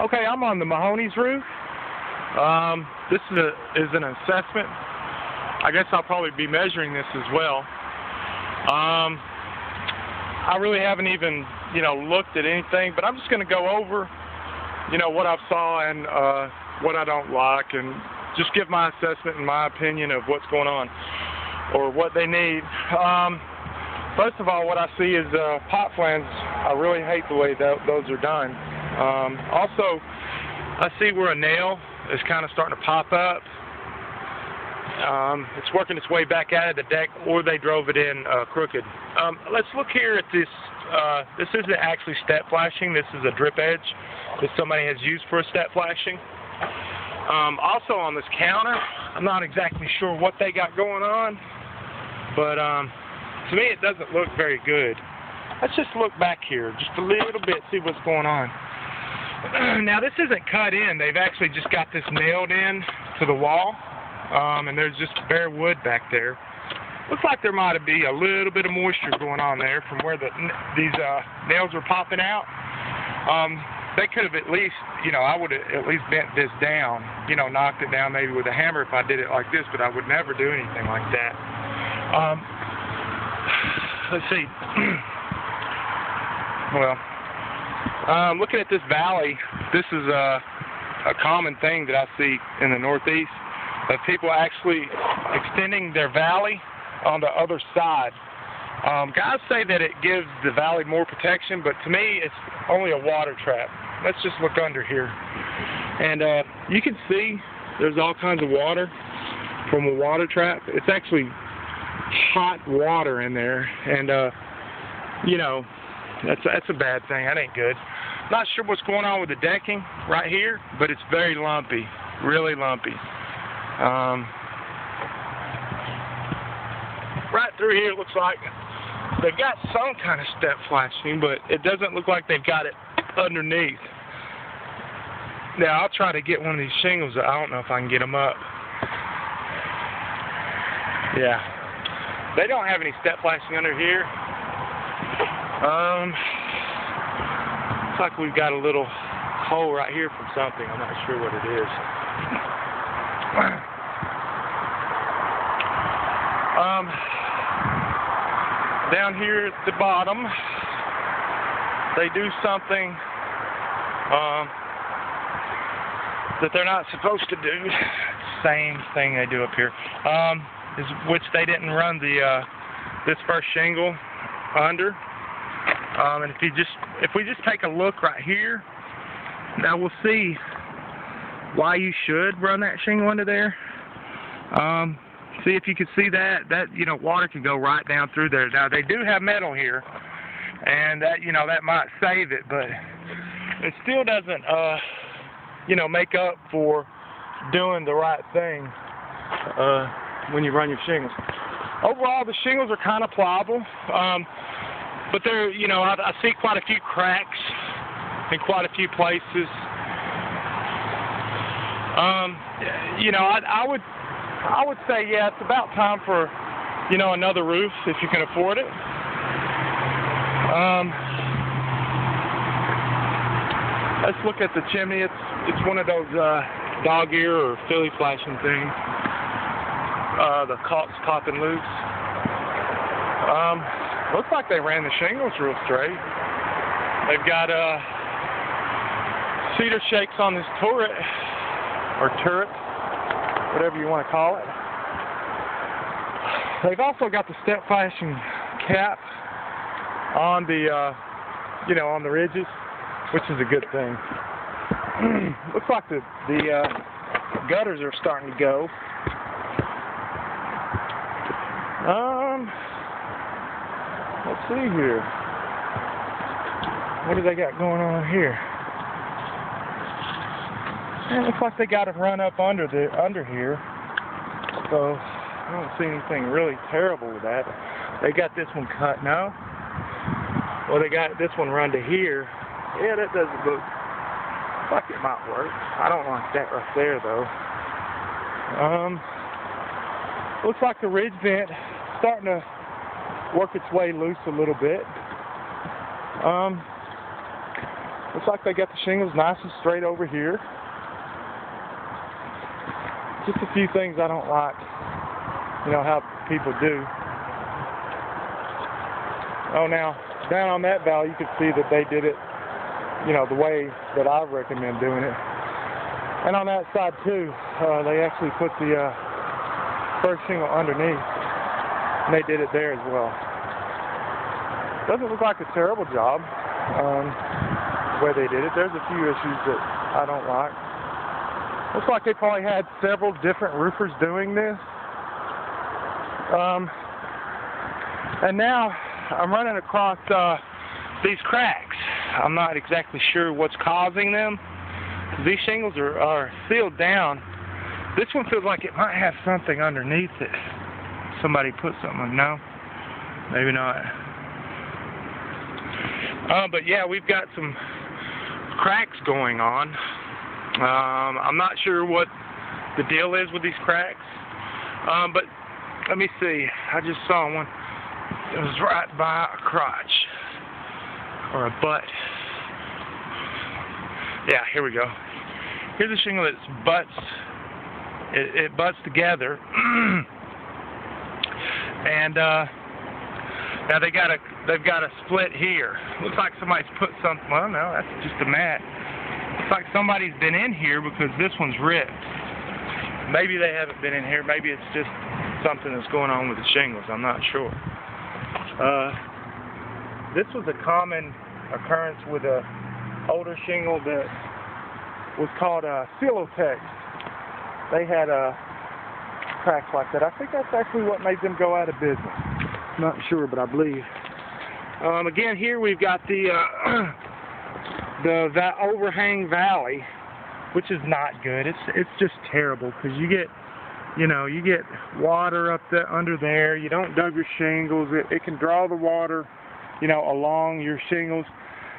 Okay, I'm on the Mahoney's roof. This is an assessment. I guess I'll probably be measuring this as well. I really haven't even, looked at anything, but I'm just going to go over, what I saw and what I don't like, and just give my assessment and my opinion of what's going on or what they need. First of all, what I see is pot flans. I really hate the way those are done. Also, I see where a nail is kind of starting to pop up. It's working its way back out of the deck, or they drove it in crooked. Let's look here at this. This isn't actually step flashing. This is a drip edge that somebody has used for a step flashing. Also on this counter, I'm not exactly sure what they got going on, but to me it doesn't look very good. Let's just look back here just a little bit, see what's going on. Now this isn't cut in. They've actually just got this nailed in to the wall, and there's just bare wood back there. Looks like there might be a little bit of moisture going on there from where these nails were popping out. They could have at least, I would have at least bent this down, knocked it down maybe with a hammer if I did it like this, but I would never do anything like that. Let's see. Well, looking at this valley, this is a common thing that I see in the Northeast, of people actually extending their valley on the other side. Guys say that it gives the valley more protection, but to me it's only a water trap. Let's just look under here. And you can see there's all kinds of water from a water trap. It's actually hot water in there, and that's a bad thing. That ain't good. Not sure what's going on with the decking right here, but it's very lumpy, really lumpy. Right through here, it looks like they've got some kind of step flashing, but it doesn't look like they've got it underneath. Now, I'll try to get one of these shingles. I don't know if I can get them up. Yeah. They don't have any step flashing under here. Looks like we've got a little hole right here from something. I'm not sure what it is. Down here at the bottom, they do something that they're not supposed to do. Same thing they do up here, which they didn't run this first shingle under. And if we just take a look right here, now we'll see why you should run that shingle under there. See if you can see that water can go right down through there. Now they do have metal here, and that that might save it, but it still doesn't make up for doing the right thing when you run your shingles. Overall, the shingles are kind of pliable, but they're I see quite a few cracks in quite a few places. I would say, yeah, it's about time for, another roof if you can afford it. Let's look at the chimney. It's one of those dog ear or Philly flashing things. The caulk's popping loose. Looks like they ran the shingles real straight. They've got cedar shakes on this turret, or turret, whatever you want to call it. They've also got the step flashing cap on the on the ridges, which is a good thing. Looks like the gutters are starting to go. Let's see here. What do they got going on here? It looks like they got it run up under here. So I don't see anything really terrible with that. They got this one cut now. Well, they got this one run to here. Yeah, that doesn't look like it might work. I don't like that right there though. Looks like the ridge vent starting to work its way loose a little bit. Looks like they got the shingles nice and straight over here. Just a few things I don't like, you know, how people do. Oh, now, down on that valley, you can see that they did it, you know, the way that I recommend doing it. And on that side, too, they actually put the first shingle underneath, and they did it there as well. Doesn't look like a terrible job, the way they did it. There's a few issues that I don't like. Looks like they probably had several different roofers doing this. And now I'm running across these cracks. I'm not exactly sure what's causing them. These shingles are sealed down. This one feels like it might have something underneath it. Somebody put something. No, maybe not. But yeah, we've got some cracks going on. I'm not sure what the deal is with these cracks. But let me see. I just saw one. It was right by a crotch or a butt. Yeah, here we go. Here's a shingle that butts. It butts together, and now they've got a split here. Looks like somebody's put something. Well, no, that's just a mat. Looks like somebody's been in here because this one's ripped. Maybe they haven't been in here. Maybe it's just something that's going on with the shingles. I'm not sure. This was a common occurrence with a older shingle that was called Celotex. They had cracks like that. I think that's actually what made them go out of business. Not sure, but I believe. Again, here we've got the overhang valley, which is not good. It's just terrible because you get water up there under there. You don't dug your shingles. It can draw the water, along your shingles,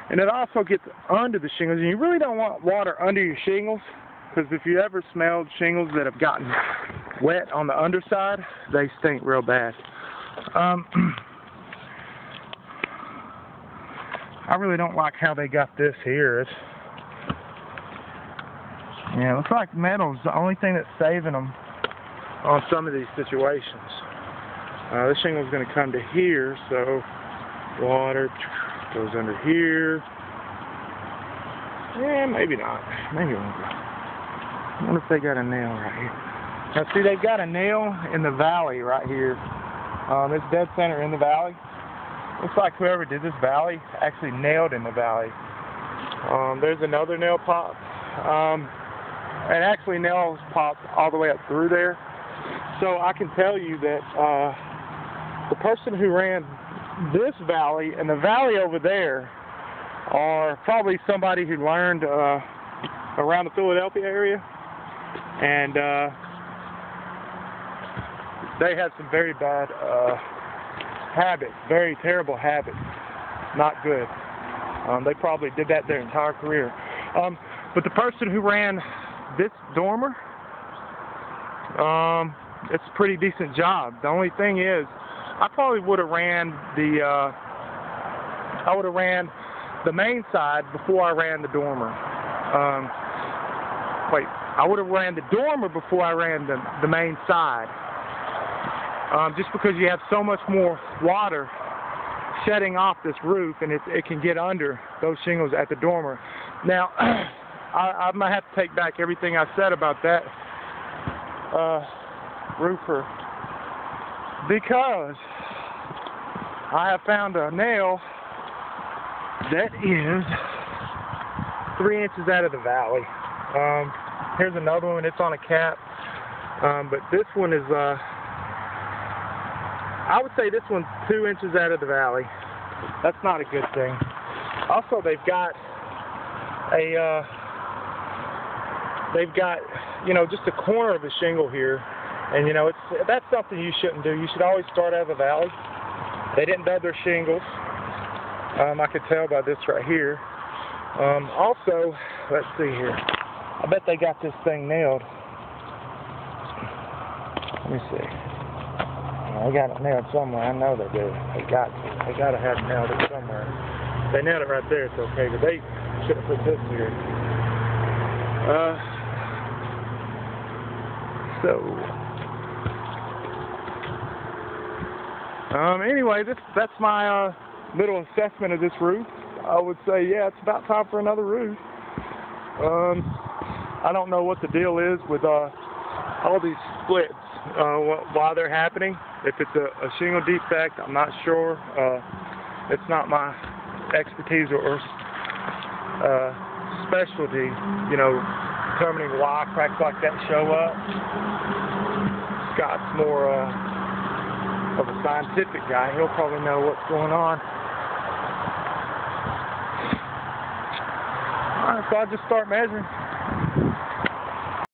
and it also gets under the shingles. And you really don't want water under your shingles because if you ever smelled shingles that have gotten wet on the underside, they stink real bad. I really don't like how they got this here. It looks like metal's the only thing that's saving them on some of these situations. This shingle's going to come to here, so water goes under here. Yeah, maybe not. Maybe it won't go. I wonder if they got a nail right here. Now see, they've got a nail in the valley right here. It's dead center in the valley. Looks like whoever did this valley actually nailed in the valley. There's another nail pop. And actually nails popped all the way up through there. So I can tell you that the person who ran this valley and the valley over there are probably somebody who learned around the Philadelphia area. And they had some very bad habits, very terrible habits. Not good. They probably did that their entire career. But the person who ran this dormer, it's a pretty decent job. The only thing is, I probably would have ran the main side before I ran the dormer. I would have ran the dormer before I ran the main side. Just because you have so much more water shedding off this roof, and it can get under those shingles at the dormer. Now, I might have to take back everything I said about that roofer, because I have found a nail that is 3 inches out of the valley. Here's another one. It's on a cap, but this one is I would say this one's 2 inches out of the valley. That's not a good thing. Also, they've got just a corner of a shingle here, and that's something you shouldn't do. You should always start out of the valley. They didn't dug their shingles. I could tell by this right here. Also, let's see here. I bet they got this thing nailed. Let me see. They got it nailed somewhere. I know they do. They got to have nailed it somewhere. They nailed it right there. It's okay. But Should have put this here. Anyway, that's my little assessment of this roof. I would say, yeah, it's about time for another roof. I don't know what the deal is with all these splits, why they're happening. If it's a shingle defect, I'm not sure. It's not my expertise or specialty, you know, determining why cracks like that show up. Scott's more of a scientific guy. He'll probably know what's going on. Alright, so I'll just start measuring.